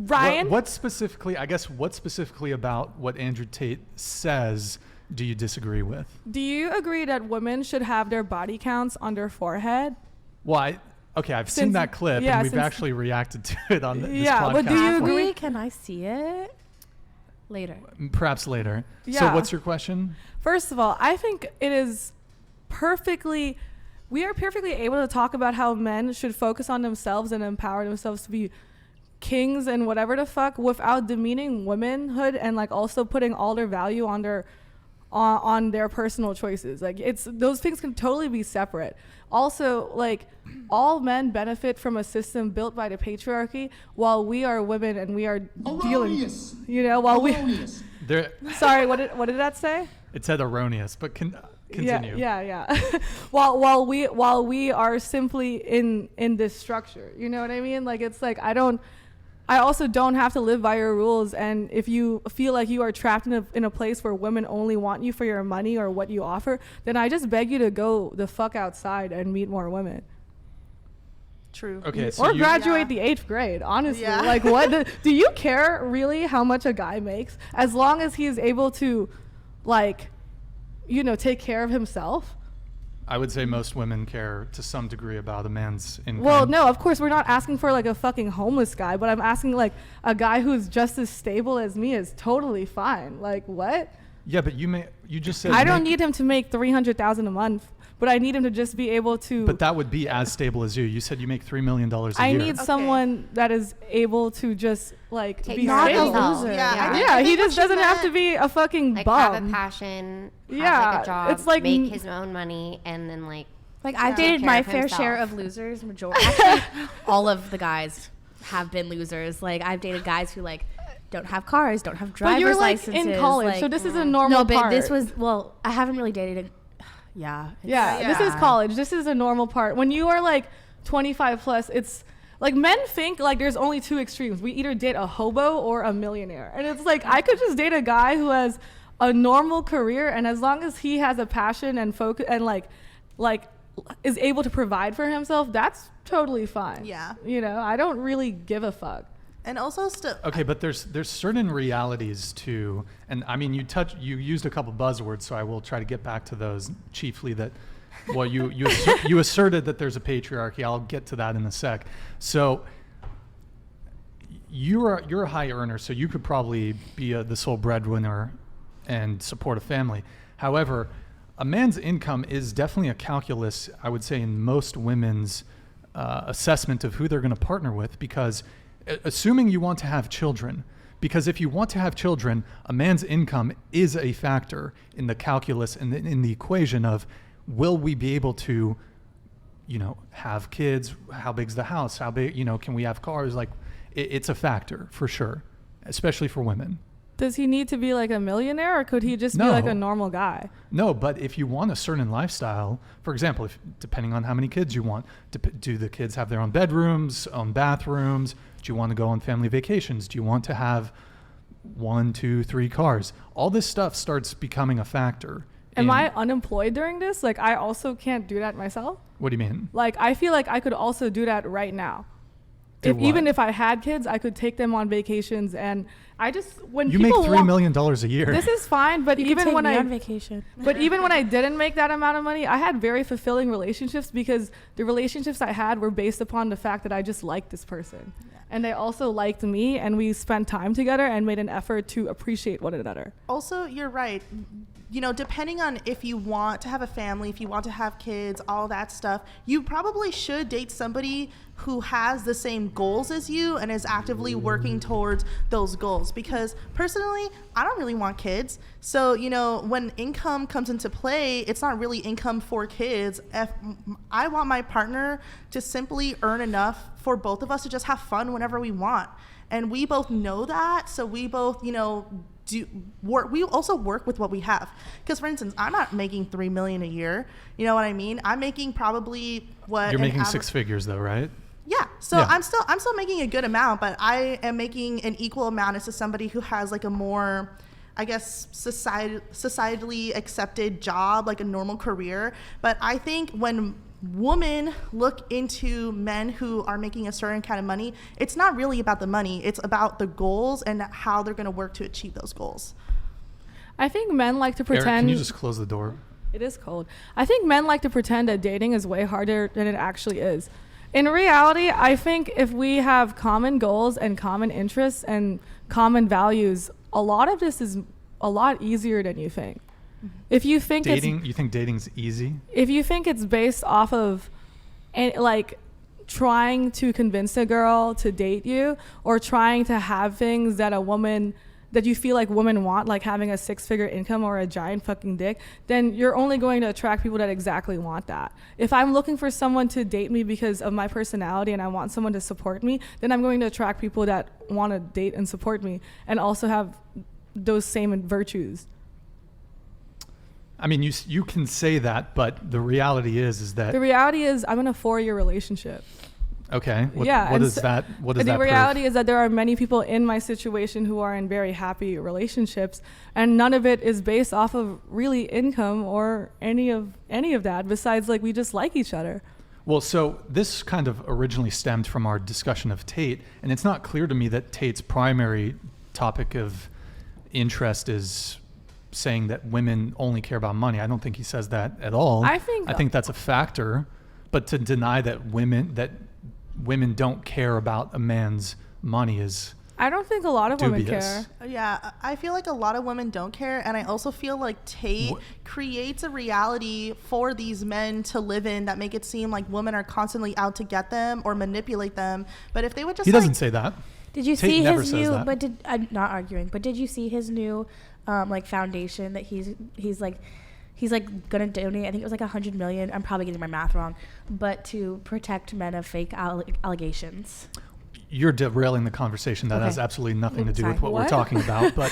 Ryan? What specifically about what Andrew Tate says do you disagree with? Do you agree that women should have their body counts on their forehead? Well, I've seen that clip, and we've actually reacted to it on this podcast. But do you agree? Can I see it? Later. Perhaps later. Yeah. So what's your question? First of all, I think we are perfectly able to talk about how men should focus on themselves and empower themselves to be kings and whatever the fuck without demeaning womanhood and like also putting all their value on their personal choices. Like those things can totally be separate. Also, like all men benefit from a system built by the patriarchy while we are women and we are dealing, Sorry, what did that say? It said erroneous, but continue. Yeah. while we are simply in this structure, you know what I mean? Like it's like I also don't have to live by your rules, and if you feel like you are trapped in a place where women only want you for your money or what you offer, then I just beg you to go the fuck outside and meet more women. True. Okay, so or graduate the 8th grade, honestly. Yeah. Like what do you care really how much a guy makes as long as he is able to take care of himself? I would say most women care to some degree about a man's income. Well, no, of course we're not asking for like a fucking homeless guy, but I'm asking like a guy who's just as stable as me is totally fine. Like what? Yeah, but you just said I don't need him to make $300,000 a month, but I need him to just be able to. But that would be as stable as you. You said you make $3 million a year. I need someone that is able to just like Take be care of stable. himself. Yeah, he just doesn't have to be a fucking like bum. have a passion, have Yeah, like a job, it's like make his own money, and then Like I've dated care my of fair himself. share of losers. Actually, all of the guys have been losers. Like I've dated guys who like don't have cars, don't have driver's But you're like licenses. in college, like, so this is a normal no, but part. this was I haven't really dated Yeah, this is college. This is a normal part. When you are like 25 plus, it's like men think like there's only two extremes. We either date a hobo or a millionaire. And it's like I could just date a guy who has a normal career, and as long as he has a passion and focus and like is able to provide for himself, that's totally fine. Yeah. I don't really give a fuck. And also okay, but there's certain realities too, and I mean you used a couple buzzwords, so I will try to get back to those. Chiefly that, well, you asserted that there's a patriarchy. I'll get to that in a sec. So you're a high earner, so you could probably be the sole breadwinner and support a family. However, a man's income is definitely a calculus, I would say, in most women's assessment of who they're going to partner with, because assuming you want to have children, because if you want to have children, a man's income is a factor in the calculus and in the equation of will we be able to, have kids? How big's the house? How big, can we have cars? Like it's a factor for sure, especially for women. Does he need to be like a millionaire, or could he just be like a normal guy? No, but if you want a certain lifestyle, for example, depending on how many kids you want, do the kids have their own bedrooms, own bathrooms? Do you want to go on family vacations? Do you want to have 1, 2, 3 cars? All this stuff starts becoming a factor. Am I unemployed during this? Like, I also can't do that myself? What do you mean? Like, I feel like I could also do that right now. Even if I had kids, I could take them on vacations, and I just you make $3 million a year. This is fine, but even when on vacation. But even when I didn't make that amount of money, I had very fulfilling relationships because the relationships I had were based upon the fact that I just liked this person, and they also liked me, and we spent time together and made an effort to appreciate one another. Also, you're right. Depending on if you want to have a family, if you want to have kids, all that stuff, you probably should date somebody who has the same goals as you and is actively working towards those goals. Because personally, I don't really want kids. So, when income comes into play, it's not really income for kids. If I want my partner to simply earn enough for both of us to just have fun whenever we want. And we both know that. So we both, we also work with what we have. Because for instance, I'm not making $3 million a year. You know what I mean? I'm making probably what you're making 6 figures though, right? Yeah. So yeah. I'm still making a good amount, but I am making an equal amount as to somebody who has like a more, I guess, societally accepted job, like a normal career. But I think when women look into men who are making a certain kind of money, it's not really about the money. It's about the goals and how they're going to work to achieve those goals. I think men like to pretend. Eric, can you just close the door? It is cold. I think men like to pretend that dating is way harder than it actually is. In reality, I think if we have common goals and common interests and common values, a lot of this is a lot easier than you think. If you think You think dating's easy? if you think it's based off of like trying to convince a girl to date you or trying to have things that you feel like women want, like having a 6-figure income or a giant fucking dick, then you're only going to attract people that exactly want that. If I'm looking for someone to date me because of my personality and I want someone to support me, then I'm going to attract people that want to date and support me and also have those same virtues. I mean, you can say that, but the reality is that The reality is I'm in a 4-year relationship. okay. What and is that? What does the that reality prove? is that there are many people in my situation who are in very happy relationships, and none of it is based off of really income or any of that. Besides, like, we just like each other. Well, so this kind of originally stemmed from our discussion of Tate, and it's not clear to me that Tate's primary topic of interest is saying that women only care about money. I don't think he says that at all. I think that's a factor, but to deny that women don't care about a man's money is I don't think a lot of women dubious. care. Yeah, I feel like a lot of women don't care, and I also feel like Tate creates a reality for these men to live in that make it seem like women are constantly out to get them or manipulate them. But if they would just He doesn't say that. Did you Tate see never his says new? that. But I'm not arguing. But did you see his new, like foundation that he's like gonna donate? I think it was like $100 million. I'm probably getting my math wrong, but to protect men of fake allegations. You're derailing the conversation. That Okay. has absolutely nothing to do Sorry. with what we're What? talking about. But